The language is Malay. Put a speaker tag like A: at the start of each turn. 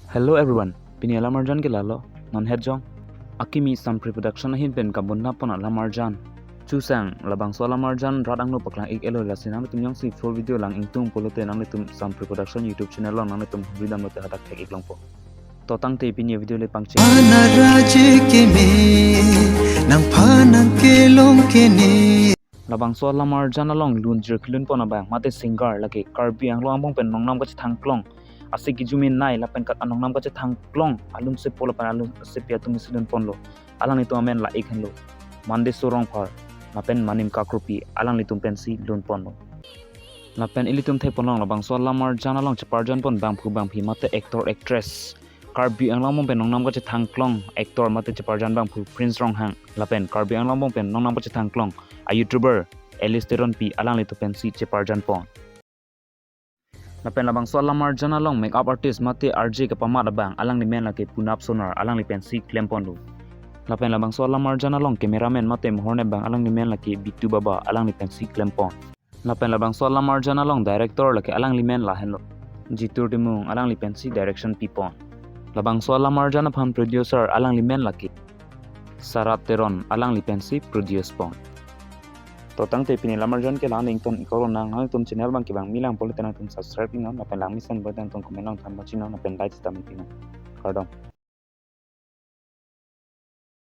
A: Hello everyone, pini Lamarjan ke lalo, non headjong. Akimi sam pre-production hin pen kabun na pon Lamarjan. Chusang labang so Lamarjan radang no paklang ik elo lasina tum yang si full video lang ingtung polote nang tum sam pre-production YouTube channel long nang tum hubridam no te hadak thek ik long po. Totang te pini video le pangche.
B: Ana raje ke me nang phanang ke long ke ne.
A: Labang so Lamarjan along lun jir khilun pon abang mate singer lagi Karbi ang lo ambong pen nong nam ka thang klong. Asik jumin nai lapen kat anong nam kache thang klong alun se polo pan alun se pia tu misidun pon lo alang itu amen la ikhen lo mande sorong par lapen manim ka krupi alang litum pensi lun pon lo lapen ilitum the ponong labang so lamar jana long chapar jan pon bang phi mate actor actress Karbi ang lamong pen nong nam kache thang klong actor mate chapar jan bang phu prince rong hang lapen Karbi ang lamong pen nong nam kache thang klong a youtuber elisteron pi alang litu pensi chapar jan pon Lapen labang so lamar jana long makeup artist mate RJ ke pamat abang alang ni men laki punap sonar alang li pensi klempon lu. Lapen labang so lamar jana long cameraman mate mohorne bang alang ni men laki bitu baba alang li pensi klempon. Lapen labang so lamar jana long director laki alang li men lahen lo. Jitur dimung alang li pensi direction pipon. Labang so lamar jana phan producer alang li men laki Sarat Teron alang li pensi produce pon. Totang te pini Lamarjan ke lang ington ikoro nang hang tum channel bang kibang milang politan tum subscribe ino na pelang misen bodan tum komen nang tham bachino na pen like stam pino. Kardom.